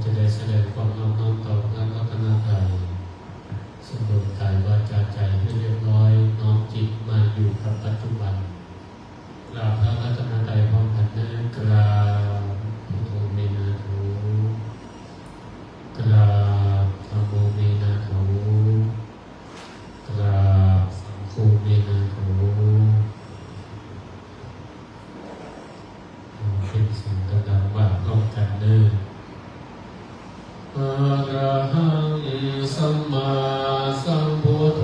จะได้แสดงความน้อมต่อพระรัตนตรัยสมบูรณ์กายวาจาใจให้เรียบร้อยน้อมจิตมาอยู่กับปัจจุบันกราบพระรัตนตรัยพร้อมกันนะกราบพุทโธเมนะโถกราบธัมโมเมนะโถกราบสังฆเมนะโถเป็นสิ่งต่างๆว่าพร้อมกันเด้ออะระหังสัมมาสัมพุทโธ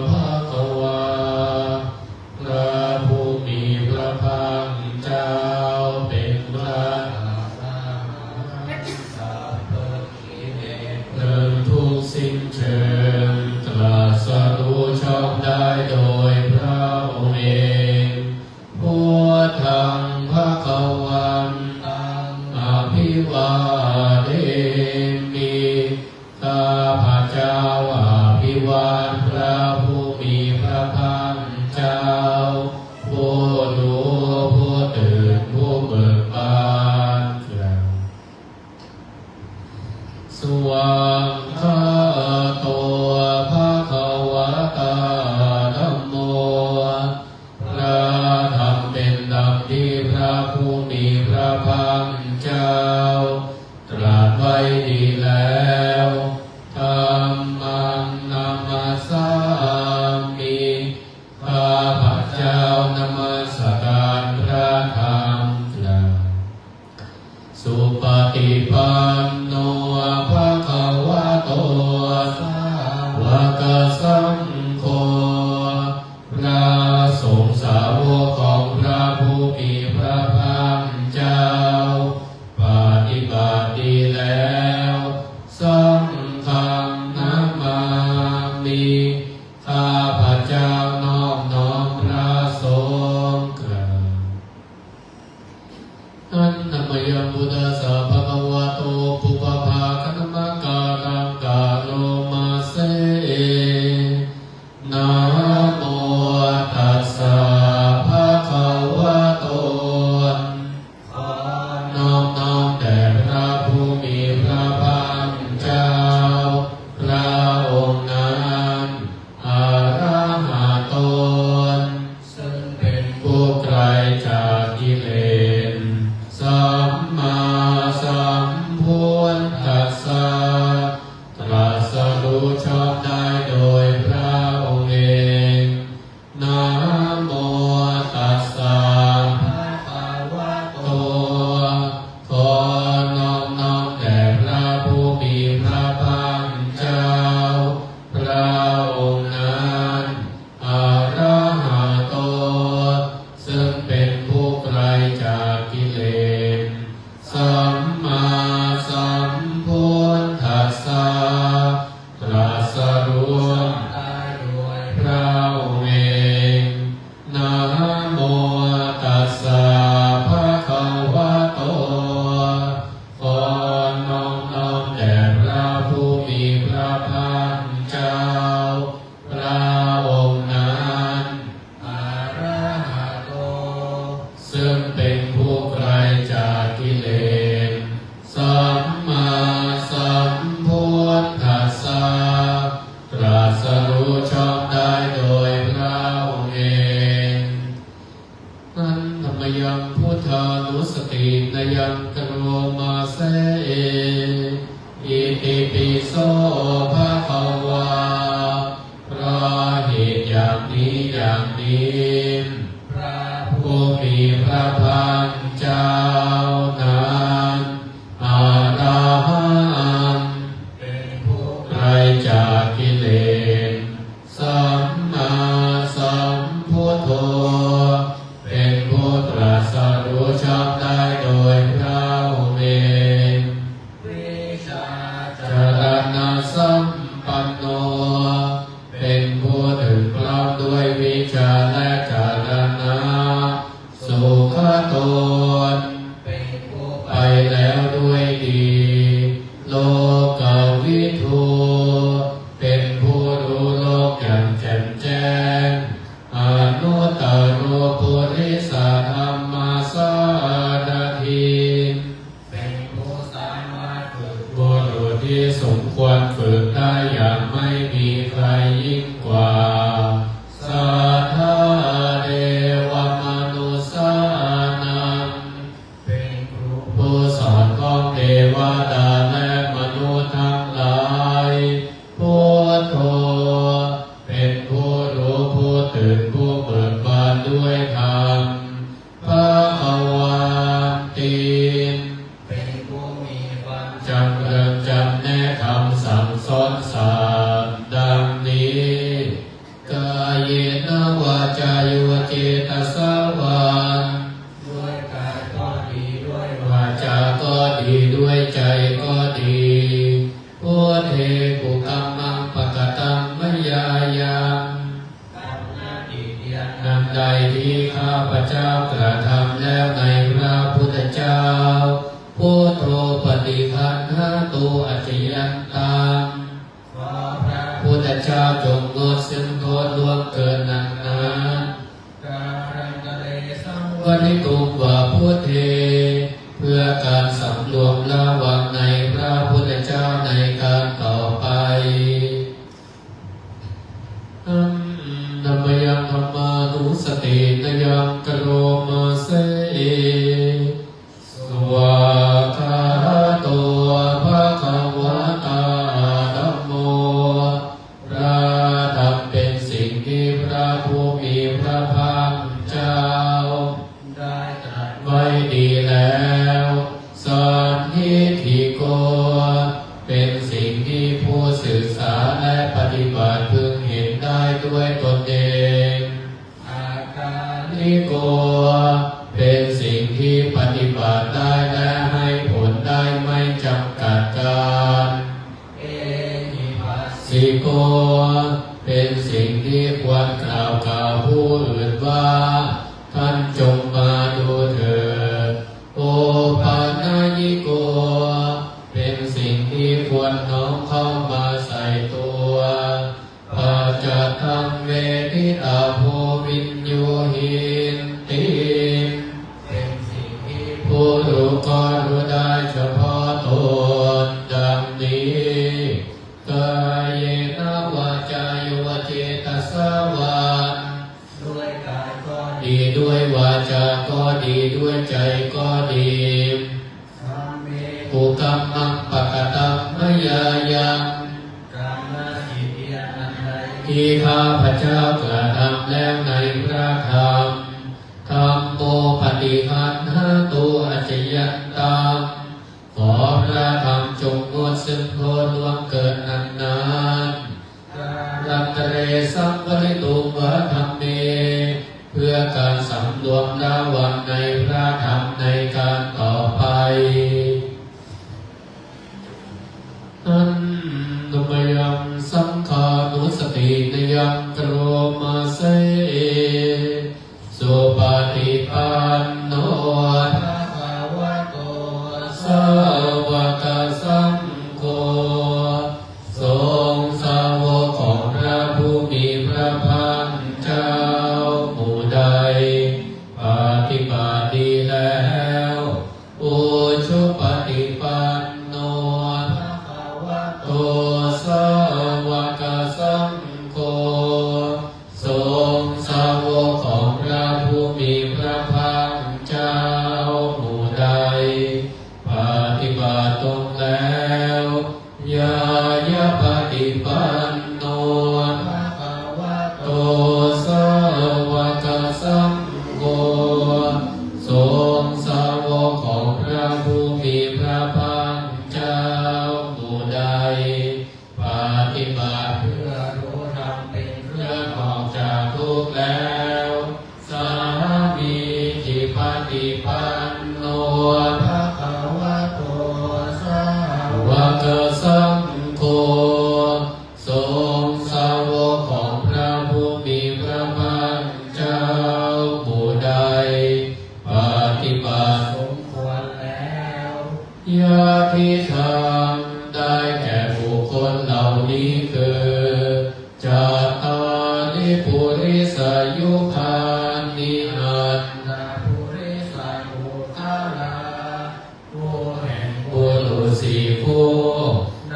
ภะคะวาพระผู้มีพระภาคเจ้าเป็นพระอรหันต์สัพพะกิเลสเลิกทุกสิ้นเชิงตรัสรู้ชอบได้โดยพระองค์เองพุทธังภะคะวันตังอภิวาเทมิข้าพระเจ้าอภิวาทพระผู้มีพระภาคเจ้าผู้รู้ผู้ตื่นผู้เบิกบานกล่าวสวากขาโตภะคะวะตาธัมโมพระธรรมเป็นธรรมที่พระผู้มีพระภาคเจ้าตรัสไว้ดีแล้วธัมมังนัมมัสสามิข้าพระเจ้านมัสการพระธรรมกล่าวสุปฏิปันโนภะคะวะโตสาวกสังโฆพระสงฆ์สาวกของพระผู้มีพระภาคเจ้าปฏิบัติดีแล้วสังฆังนามามิข้าพระเจ้านอบน้อมพระสงฆ์กล่าวอันนมยังพุทธัสสะภะคะวะโตปุพพาคณมการังกาโลมาเสนะโมตัสสะภะคะวะโตขอน้อมแด่พระผู้มีพระภาคเจ้าพระองค์นั้นอะระหะโตซึ่งเป็นผู้ไกลจากกิเลสสัมมาสัมพุทธัสสะตรัสรู้ชอบได้โดยพระองค์เองนะโมตัสสะภะคะวะโตขอน้อมแด่พระผู้มีพระภาคเจ้าพระองค์นั้นอะระหะโตซึ่งเป็นผู้ไกลจากกิเลสสัมมาสัมพุทธัสสะตรัสรู้ได้โดยพระองค์เองนะโมตัสสะภะคะวะโตขอน้อมแด่พระผู้มีพระภาคเจ้าพระองค์นั้นอะระหะโตซึ่งเป็นผู้ไกลจากกิเลสสัมมาสัมพุทธัสสะตรัสรู้ชอบได้โดยพระองค์เองนันธรรมยังพุทธานุสตินายังกโรมาเสอิติปิโสภะคะวาเพราะเหตุอย่างนี้พระผู้มีพระภาคเจ้านั้นอะระหังเป็นผู้ไกลจากกิเลสสัมมาสัมพุทโธเป็นผู้ตรัสรู้ชอบได้โดยพระองค์เองวิชาจารณะสัมปันโนเป็นผู้ถึงพร้อมด้วยวิชาและจารณะสุขโตนเป็นผู้ไปแล้วด้วยดีโลกวิทูเป็นผู้รู้โลกอย่างแจ่มแจ้งอนุตตรปุริสธรรมสารถีเป็นผู้สามารถฝึก สมควรฝึกได้อย่างไม่มีใครยิ่งกว่าสัทธาเทวมนุสสานังเป็นครูผู้สอนของเทวดาและมนุษย์ทั้งหลายพุทโธเป็นผู้รู้ผู้ตื่นผู้เบิกบานด้วยธรรมภควาติเป็นผู้มีความจำเริญจำแนกคำสั่งสอนศาสตร์ดังนี้กายเยนะวาจายุเจตสวานด้วยกายก็ดีด้วยวาจาก็ดีด้วยใจก็ดีพุทเทกุกัมมังปะกตังมยายังนำใดที่ข้าพเจ้ากระทำแล้วในพระพุทธเจ้าพุทโธปฏิคันหาตุอัจฉยันตังขอพระพุทธเจ้าจงงดซึ่งโทษล่วงเกินนั้นวันนี้ตุวาพุทเทเพื่อการสำรวมระวังในพระพุทธเจ้าในการต่อไปธัมมยังธัมมานุสตินยังกโรมาเสสวากขาโตภะคะวะตาธัมโมพระธรรมเป็นสิ่งที่พระผู้มีพระภาคเจ้าได้ตรัสไว้ดีแล้วสันทิฏฐิโกเป็นสิ่งที่ผู้ศึกษาและปฏิบัติพึงเห็นได้ด้วยตนเองอาการลิโกเป็นสิ่งที่ปฏิบัติได้และให้ผลได้ไม่จำกัดการเอหิปัสสิโกเป็นสิ่งที่ควรกล่าวกับผู้อื่นว่าท่านจงมาดูเถิดโอปานายิโกเป็นสิ่งที่ควรน้อมเข้ามาใส่ตัวปัจจตังเวทิตาโพวินโยหินติเป็นสิ่งที่ผู้รู้ก็รู้ได้เฉพาะตนดังนี้กายเยนะวาจายุวเจตสวานด้วยกายก็ดีด้วยวาจาก็ดีด้วยใจก็ดีกุกัมมังปะกตังมยายังที่ข้าพเจ้ากระทำแล้วในพระธรรมธัมโมปฏิคันหาตุอัจฉยันตังขอพระธรรมจงงดซึ่งโทษล่วงเกินนานๆรัตเรสัมปริตุวะธรรมเมเพื่อการสำรวมระวังในพระธรรมในการต่อไปอันธรรมยังสังขานุสตินยังกโรมาเสสุปฏิปันโนภะคะวะโตสาวกสังโฆทรงสาวกของพระผู้มีพระภาคเจ้าหมู่ใดปฏิบัติดีแล้วอุชุปฏิปันโนโตสาวกสังโฆทรงสาวกของพระผู้มีพระภาคเจ้าหมู่ใดปฏิบัติตรงแล้วยายะปฏิปันโนภะคะวะโตสาวกสังโฆทรงสาวกของพระผู้มีพระภาคเจ้าหมู่ใดปฏิบัติเพื่อรู้ธรรมเป็นเครื่องออกจากทุกข์แล้วสามีจิปฏิปันโนภะคะวะโตสาวกสังโฆทรงสาวกของพระผู้มีพระภาคเจ้าหมู่ใดปฏิบัติสมควรแล้วญาติธรรมได้แก่บุคคลเหล่านี้คือจัตตานิปุริสายุคานิหันตปุริสายุคาลาผู้แห่งบุรุษสี่ผู้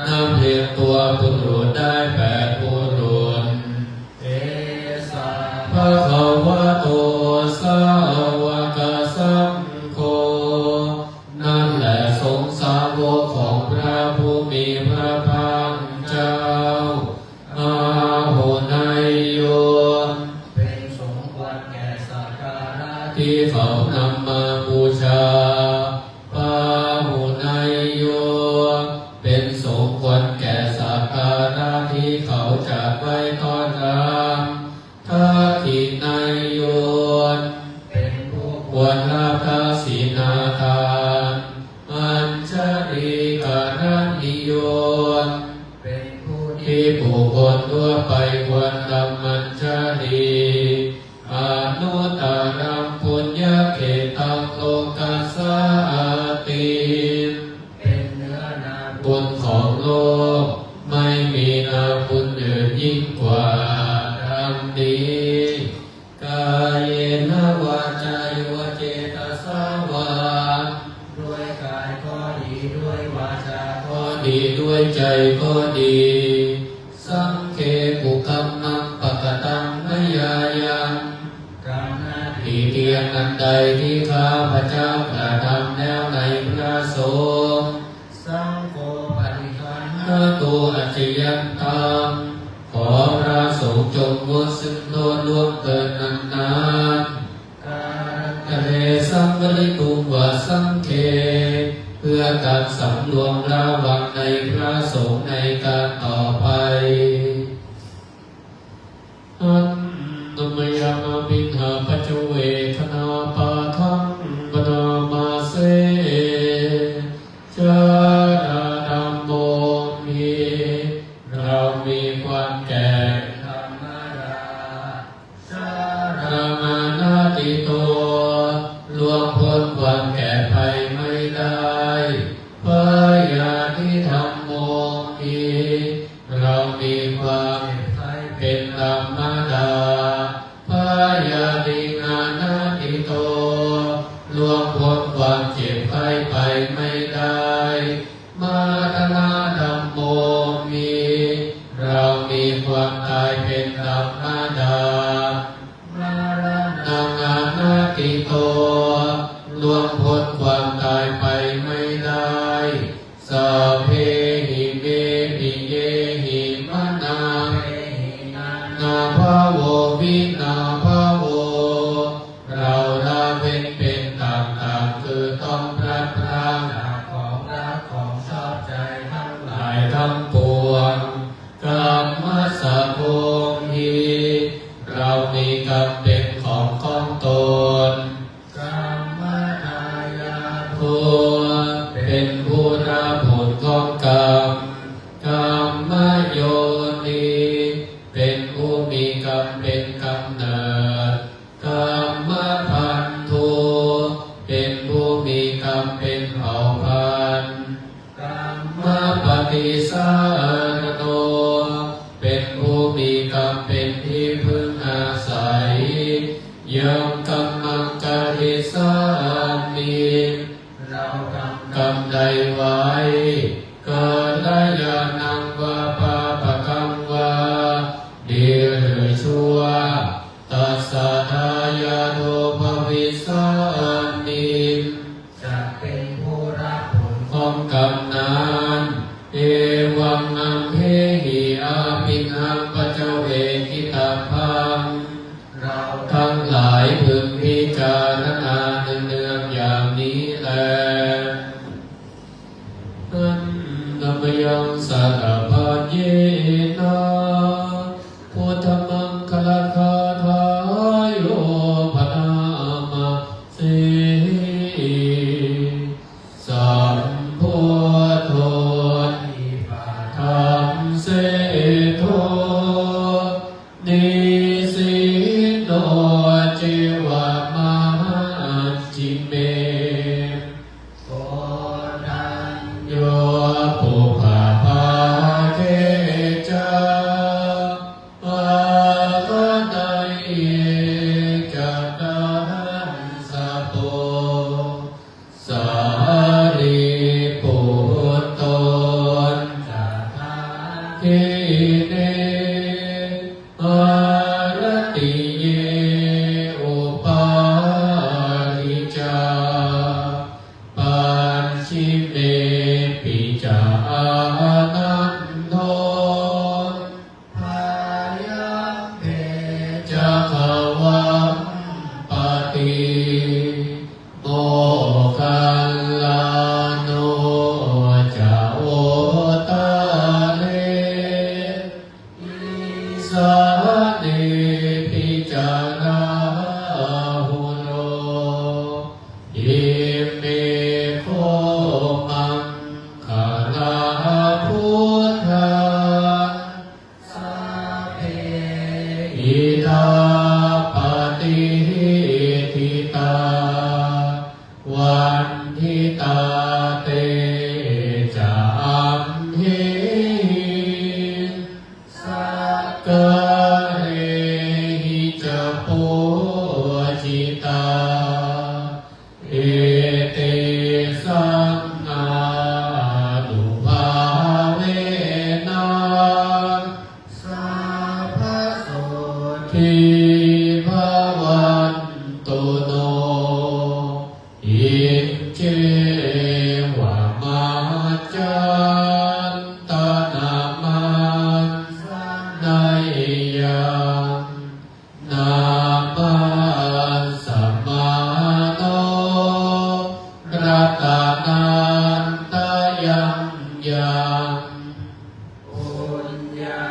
นำ ไปควรทำมัญชาดีอนุตตรังปุญญเขตังโลกัสสาติเป็นเนื้อนาบุญของโลกไม่มีนาบุญอื่นยิ่งกว่าดังนี้กายเยนะวาจาโยเจตสาวาด้วยกายก็ดีด้วยวาจาก็ดีด้วยใจก็ดีสังเคปุคัมมังปะกตังมยายังกรรมหน้าที่เพียงอันใดที่ข้าพเจ้ากระทำแล้วในพระสงฆ์สังโฆปฏิคันหาตุอัจฉยันตังขอพระสงฆ์จงงดซึ่งโทษล่วงเกินนานๆกะเรสัมปริตุงวสังเคเพื่อการสำรวมระวังในพระสงฆ์ในการต่อไปอันนมยามาปิณหาปัจจเวคนาปาทังปนามาเสจาราดัมโมมีเรามีความแก่ธรรมดาสารามานาติโตล่วงพ้นความแก่ภัยไม่ได้พยาธิธรรมโมมีเรามีความเป็นธรรมดาพยาธินานาติโตล่วงพ้นความเจ็บไข้ไปไม่ได้มาตนาธรรมโมมีเรามีความตายเป็นธรรมดามรณะนาติโตล่วงพ้นความตายไปไม่ได้สัพเพหิเมปิเยหิมนานาภาโววินาภาโวเราละเว้นเป็นต่างๆคือต้องพลัดพรากจากของรักของชอบใจทั้งหลายทั้งปวงกรรมสะโพหิเรามีกรรมเป็นของตนกรรมทายาทุเป็นผู้รับผลของกรรมกรรมโยนิเป็นผู้มีกรรมเป็นกำเนิดกรรมพันธุเป็นผู้มีกรรมเป็นเผ่าพันธุ์กรรมปฏิสารโนเป็นผู้มีกรรมเป็นที่พึ่งอาศัยยังกัมมังกริสามิเรากรรมใดไว้เกิดและยานังวาปาปะกังวาดีหรือชั่วตัสสะทายาโทภวิสามิจะเป็นผู้รับผลของกรรมนั้นเอวังนังเทหิอาปินังปัจจเวกิตาพังเราทั้งหลายพึงพิจารณาเนืองๆอย่างนี้แลอันนมยังสารพัดเยนะพุทธมังคลคาทายโยพนามาสิสัมโพธโธธรรมเสโทนิสิโนจิวามจิเมโกนัญโยปุภาภาเกจาปะกะไดจัตตังสัพโตสารีปุตโตจัตตาทิเนอรติเยอุปาลิจาปัญชิเมปิจานันโทภายะเพจะขวังปฏิโมคัลลาโนจะโอตาเลสาเนปิจาราหุโลอิเมโคมังคาลาพุทธาสัพเพ นทิตาเตจามหิสักกะเรหิจะปุจิตาเอเตสังนานุภาเวนะสัพพโสทิภวันตุโนอิเจวะมาจันตนามันนัยยังนามาสัมมาโนรัตนันตยังยังปุญญา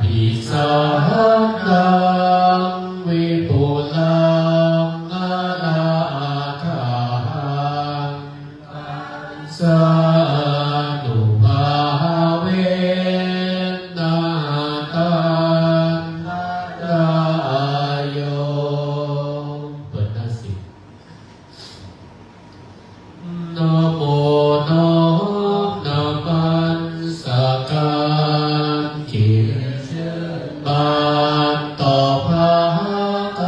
ภิสังฆังวิปุลังอนาถาสานุภาเวนะตันตรายโยเปิดหน้าสิบนะโมน้อมนมันสการกิจบานต่อพระก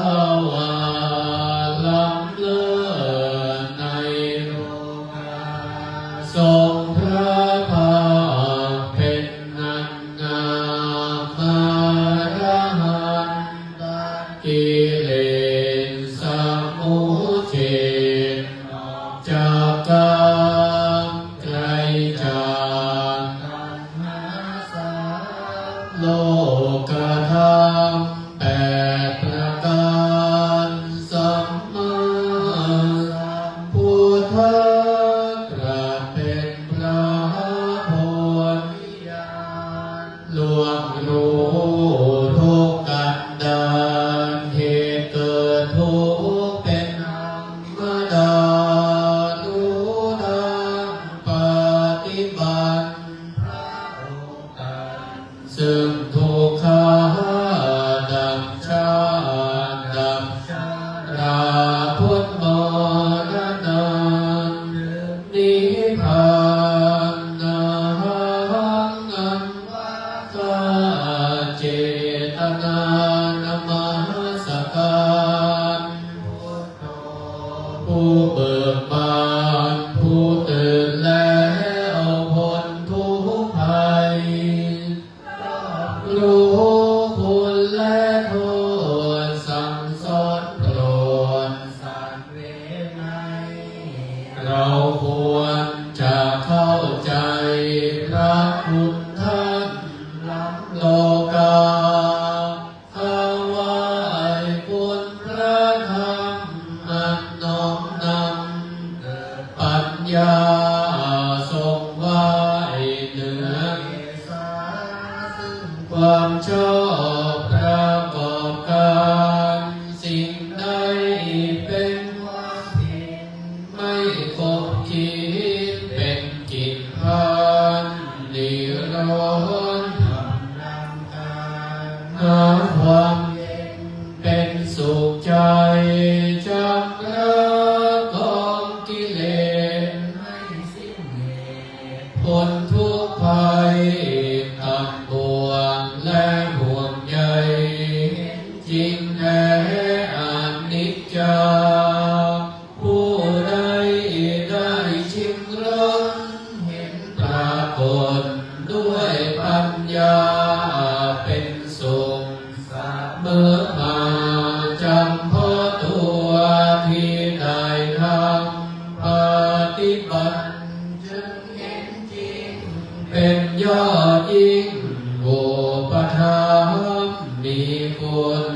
วาล้ำเลิศในโลกาทรงพระภาคเป็นนันงามมาระหันตกิเลสสมุเฉดออกจากกามไกลจากตัณหาสามโลกธรรมแปดประการสัมมาสัมพุทธะตรัสเป็นพระโพธิญาณล่วงรู้ทุกกันดารเหตุเกิดทุกข์เป็นธรรมดารู้ดังปฏิบัติพระองค์ตรัสซึ่งทุกขาดับชาติดับชราพุทธมรณะนิพพานนังอันวัฏเจตนานมัสการพุทโธผู้เบิกบานผู้ตื่นแล้วพ้นทุกข์ภัยรู้คุณและโทษสั่งสอนโปรดสัตว์เวไนยเราควรจะเข้าใจพระคุณท่านล้ำโลกาถวายคุณพระธรรมอันน้อมนำเกิดปัญญาทรงไว้เหนือความชอบประกอบการสิ่งใดเป็นความผิดไม่คบคิดเป็นกิจพันนิร้อนทำนำการหาความเย็นเป็นสุขใจจำรักของกิเลสไม่สิ้นเหตุพ้นทุกข์ภัยตัดบ่วงและห่วงใยจริงแท้อนิจจาผู้ใดได้ชิมรสเห็นปรากฏด้วยปัญญาเป็นสุขเมื่อมาจำเพาะตัวที่ได้ทำปฏิบัติจึงเห็นจริงเป็นยอดยิ่งโอปธรรมมีคุณ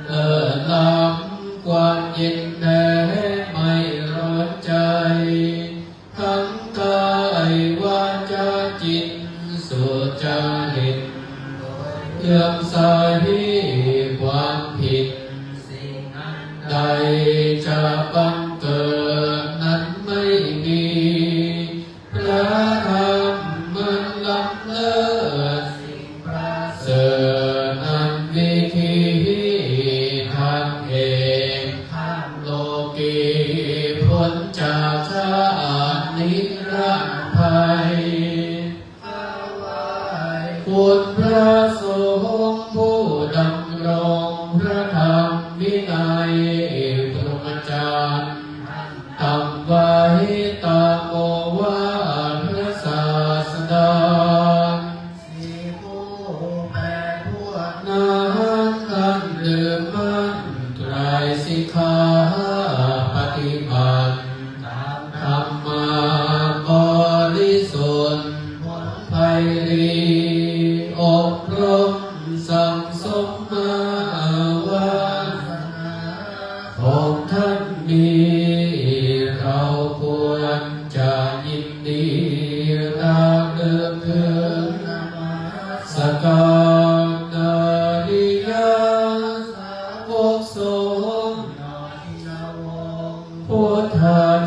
เลิศล้ำความเย็นแท้ไม่ร้อนใจทั้งกายวาจาจิตสุจริตเลื่อมใสความผิดสิ่งอันใดจะบังเกิดนั้นไม่มีพระธรรมมันล้ำเลิศสิ่งประเสริฐอันวิธี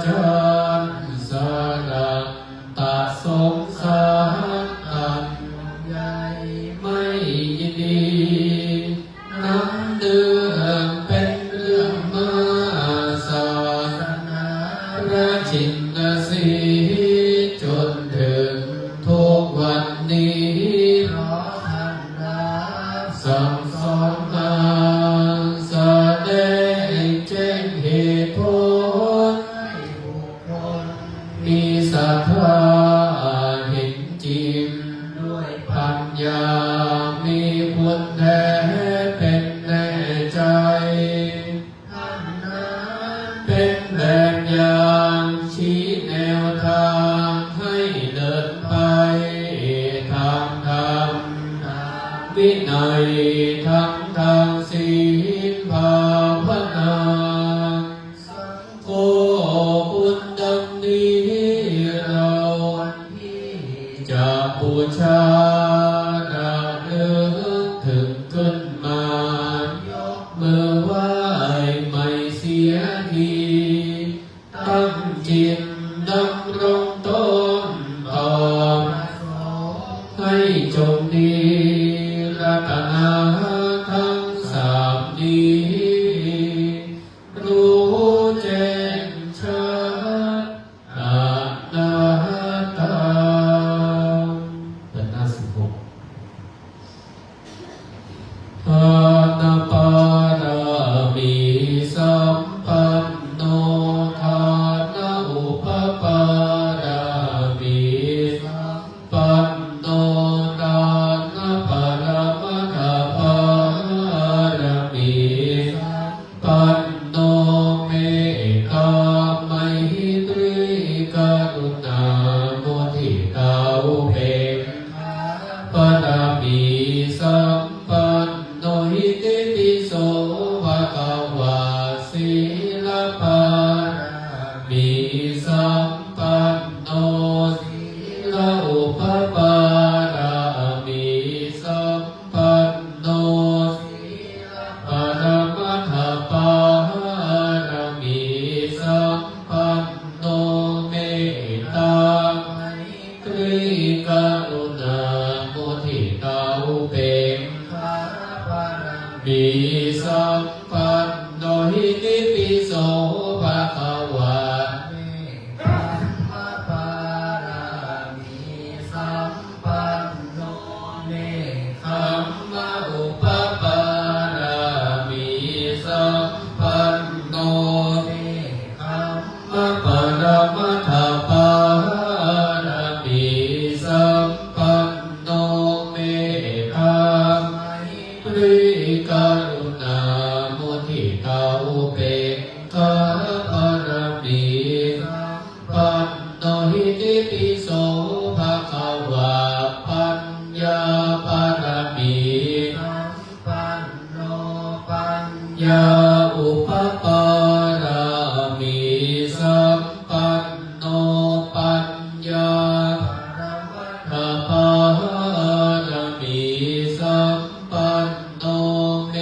จันสระตะสงสารกันใหญ่ไม่ยินดีน้ำเดือดเป็นเรื่องมาศาสนาพระชินสีจนถึงทุกวันนี้เพราะท่านรับสั่งสอนมาแสดงแจ้งเหตุผลให้บุคคลมีศรัทธาเห็นจริงด้วยปัญญามีบุญแท้เป็นแน่ใจท่านนั้นเป็นแบบอย่างชี้แนวทางให้เดินไปทางธรรมวินัยทั้งทางศีลภาวนาสังโฆคุณดังนี้เราจะบูชาระลึกถึงขึ้นมายกมือไหว้ไม่เสียทีตั้งจิตดำรงตนต่อให้จงดีรัตนาทั้งสามนี้รู้แจ้งชัดอนัตตาเปิดหน้า16ทานปารามีสัมปันโนทานอุปปารามีสัมปันโนทานปรมัตถปารามีสัมปันโนเมตตาไมตรีกรุณาโมทิตาอุเบกขาปรามีสัมปันโนหิติปิโสภะคะวะศีลปารามีสัมปันโนศีลอุปปารามีสัมปันโนศีลปรมัตถปารามีสัมปันโนเมตตาไมตรีกรุณาโมทิตาอุเบกขาปรามีสัมปันโนหิติปิโสภะคะวะเมตตาปารามีสัมปันโนเมขัมมะอุปปารามีสัมปันโนเมขัมมะปรมัตถปารามีสัมปันโนเมตตาไมตรีกรุณาโมทิตาอุเบกขาปรามีสัมปันโนหิติปิโสภะคะวะปัญญาปรามีสัมปันโนปัญญาอุปปารามีสัมปันโนปัญญาปรมัตถปารามีสัมปันโนเม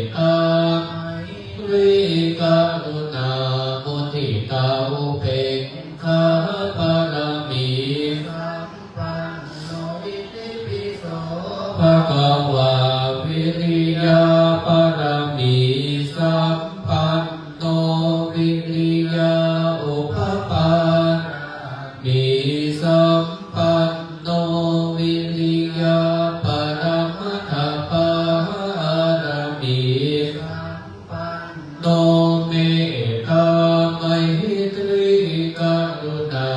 ตตาไมตรีกรุณาโมทิตาอุเบกขาปรามีสัมปันโนอิติปิโสภะคะวะวิริยาปรามีสัมปันโนวิริยาอุปปารามีสัมปันโนวิริยาปรมัตถปารามีสัมปันโนเมตตาไมตรีกรุณา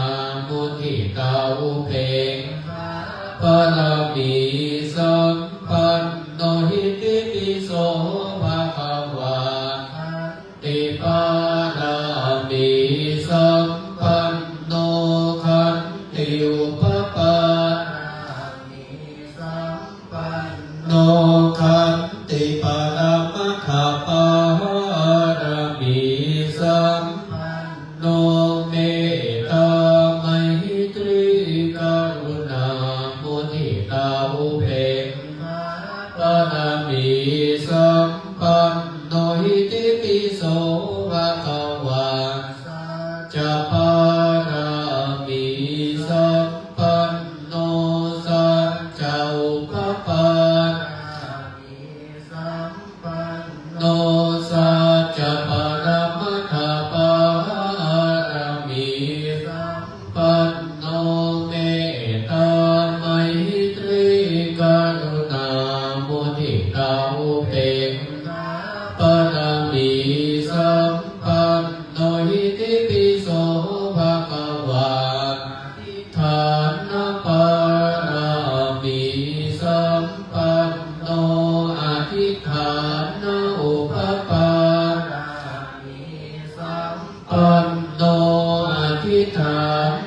ฐา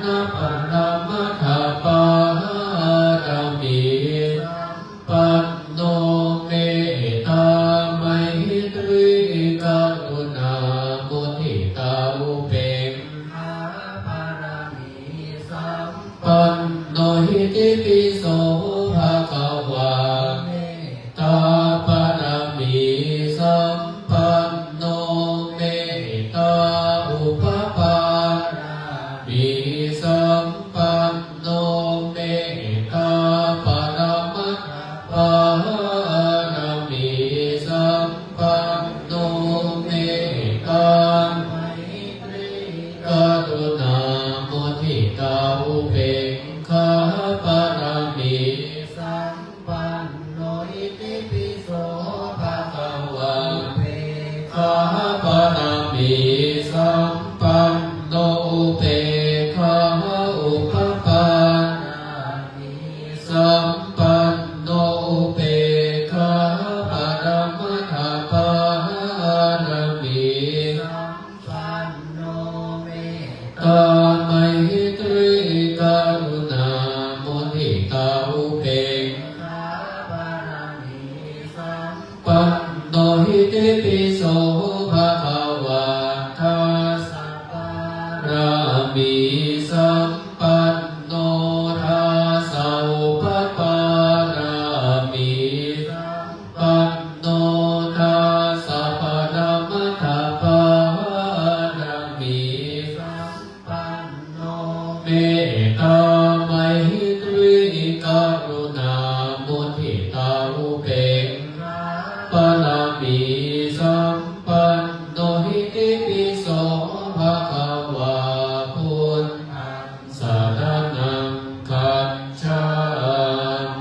นปรมัตถปารมีปันโนเมตตาไมตรีกรุณามุทิตาอุเบกขาปารมีสัมปันโนหิติปิโสภะคะวะเมตตาปารมีสัมปันโนเมตตาอุปปารมีสัมปันโนเมตตาปรมัตถปารมีสัมปันโนเมตตาไมตรีกรุณามุทิตาอุเบกขาปารมีสัมปันโนอิติปิโสภะคะวะเมตตาปารมีสัมปันโนอุเบกขาอุปปามีสัมปันโนอุเบกขาปรมัตถปารมีสัมปันโนเมตตาไมตรีกรุณามุทิตาอุเบกขาปารมีสัมปันโนหิติปิโสภะคะวะทัสสะปารมีสัมปันโนทัสสะอุปปารมีสัมปันโนทัสสะปรมัตถปารมีสัมปันโนเมตตาไมตรีกรุณามุทิตาอุเบกขาปารมีสัมปันโนหิติปิโสภะคะวะพุทธังสรณังคัจฉา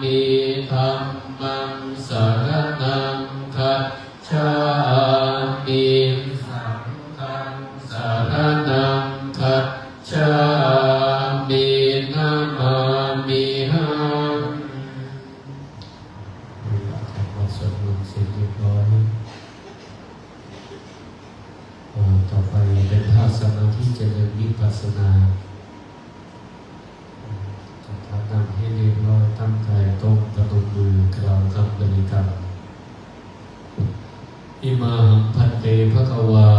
มิธัมมังสรณังคัจฉามิสังฆังสรณังคัจฉามินะมามิหังสวดมนต์เสร็จเรียบร้อยต่อไปเป็นท่าสมาธิเจริญวิปัสสนาจัดท่านั่งให้เรียบร้อยตั้งใจตรงประนมมือกล่าวคำบริกรรมอิมาหังพันเตภคะวา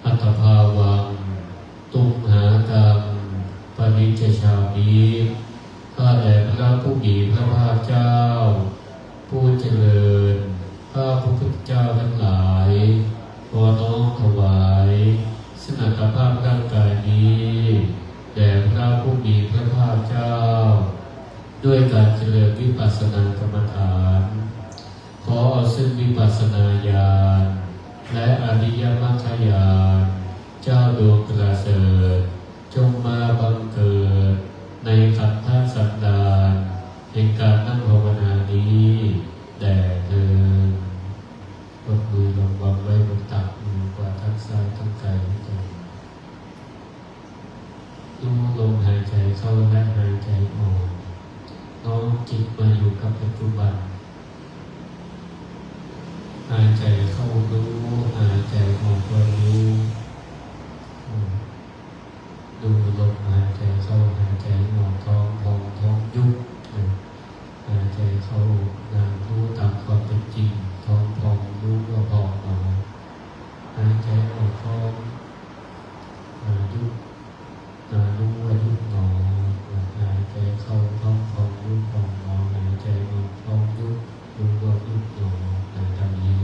อัตถภาวังตุมหากังปริจจฉามิข้าแต่พระผู้มีพระภาคเจ้าผู้เจริญข้าพระพุทธเจ้าทั้งหลายขอน้อมถวายสนากภาพร่างกายนี้แด่พระผู้มีพระภาคเจ้าด้วยการเจริญวิปัสสนากรรมฐานขอเอาซึ่งวิปัสสนาญาณและอริยมรรคญาณเจ้าดวงประเสริฐจงมาบังเกิดในขันธสันดานแห่งการนั่งภาวนานี้แด่เธอยกมือลงวางไว้บนตักมือกว่าทั้งซ้ายทั้งกายทั้งใจดูลมหายใจเข้าและหายใจออกน้อมจิตมาอยู่กับปัจจุบันหายใจเข้ารู้หายใจออกก็รู้ดูลมหายใจเข้าหายใจออกท้องพองท้องยุบหายใจเข้านามรู้ตามความเป็นจริงท้องพองรู้ว่าพองหนอหายใจออกท้องยุบรู้ว่ายุบหนอหายใจเข้าท้องพองรู้พองหนอหายใจออกท้องยุบรู้ว่ายุบหนอดังนี้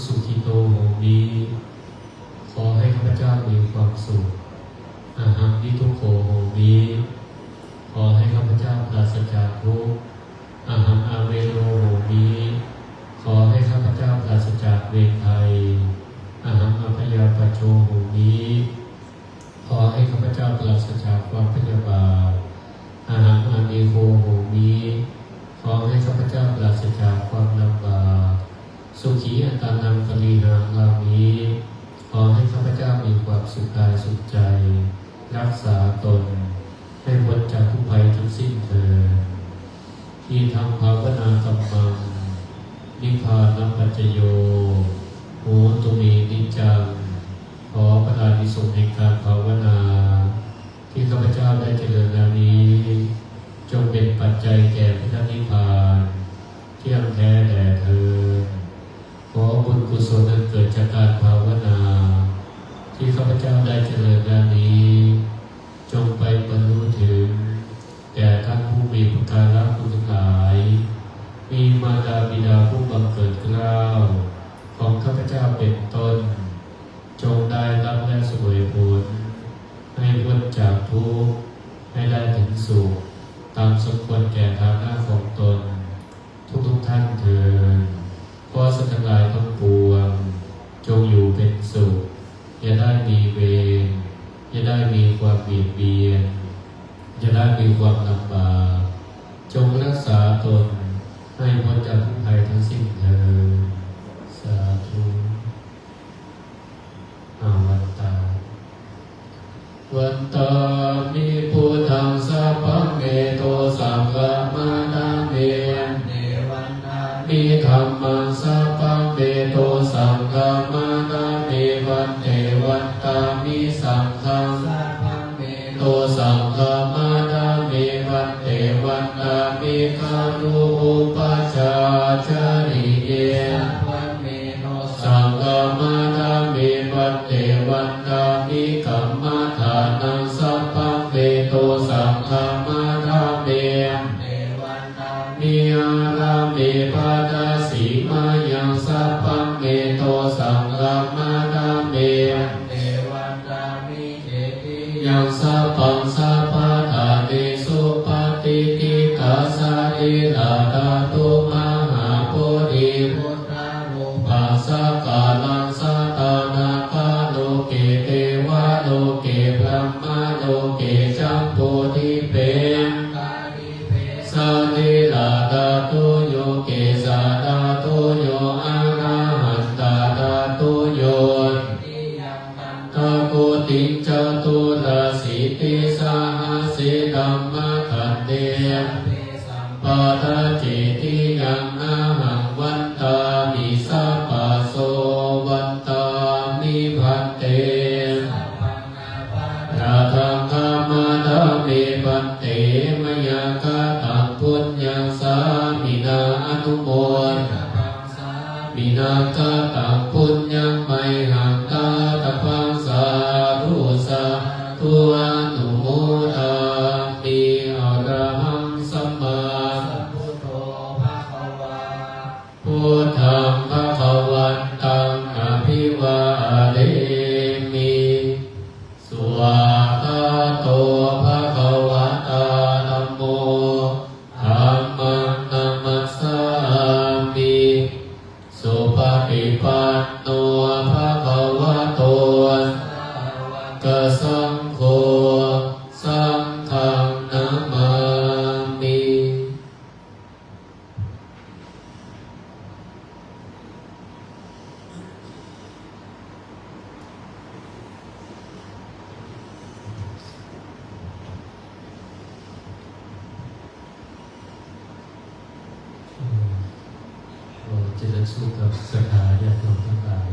สุขิโตโหมิขอให้ข้าพเจ้ามีความสุขอาหังนิทุกโขโหมิขอให้ข้าพเจ้าปราศจากทุกข์อาหังอาเวโรโหมิขอให้ข้าพเจ้าปราศจากเวรภัยอาหังอภยาปโชโหมิขอให้ข้าพเจ้าปราศจากความพยาบาทอาหังอานิโคโหมิขอให้ข้าพเจ้าปราศจากความลำบากสุขีอัตานังปริหารามิขอให้ข้าพเจ้ามีความสุขกายสุขใจรักษาตนให้พ้นจากทุกภัยทั้งสิ้นเถิดที่ทำภาวนากัมมังนิพพานัปัจจโยโหตุเมนิจังขอประทานนิสงส์แห่งการภาวนาที่ข้าพเจ้าได้เจริญแล้วนี้จงเป็นปัจจัยแก่พระนิพพานเที่ยงแท้แด่เธอขอบุญกุศลนั้นเกิดจากการภาวนาที่ข้าพเจ้าได้เจริญแล้วนี้จงไปบรรลุถึงแก่ท่านผู้มีพระการะคุณทั้งหลายมีมารดาบิดาผู้บังเกิดเกล้าของข้าพเจ้าเป็นต้นจงได้รับและเสวยผลให้พ้นจากทุกข์ให้ได้ถึงสุขตามสมควรแก่ฐานะของตนทุกท่านเถิดขอสัตว์ทั้งหลายทั้งปวงจงอยู่เป็นสุขอย่าได้มีเวรอย่าได้มีความเบียดเบียนอย่าได้มีความลำบากจงรักษาตนให้พ้นจากทุกภัยทั้งสิ้นเถิดสาธุวันตาวันตามิพุทธังสัพพังเมโตสังฆมานาเมวันตามิธัมมังสัพพังเมโตสังฆมานาเมวันเทวันตามิสังฆังสัพพังเมโตสังฆมานาเมวันเทวันตามิคารุอุปจาจาริเยสังฆมานาเมวันเทวันตามิกัมมาฐานังสัพพังเมโตสังฆมานาเมมิอาราเมปัตสิมายังสัพพังเมโตสังฆมานาเมยังสัพพังสัพพะทาเนสุปฏิทิกาสาริลาดาตุมหาโพธิพุทธานุปัสสะกาลังสัตตานาคาโลเกเทวะโลเกพระมะโลเกจัมโพธิเปสาริลาดาตุโยเกสาดาตุโยอะระหันตาดาตุโยตะโกติจตุราสิติสาหสิธัมมะขันเตปาทะเจติยังอาหังวันตามิสัพพะโสวันตามิพันเตราทังคามาดาเมปันเตมยากาตังพุญญังสามินาอนุโมทมินากาตังพุญญังไมหังตาตะพังสาธุสาธุอนุโมทามิอรหังสัมมาสัมพุทโธภะคะวาพุทธังภะคะวันตังอภิวาเทมิสุวาคาโตภะคะวะตาธัมโมธัมมังนัมมัสสามิสุปฏิปันโนภะคะวะโตกัสสังโฆสังฆังนะมามิเจริญสุขกับศรัทธาญาติโยมทั้งหลาย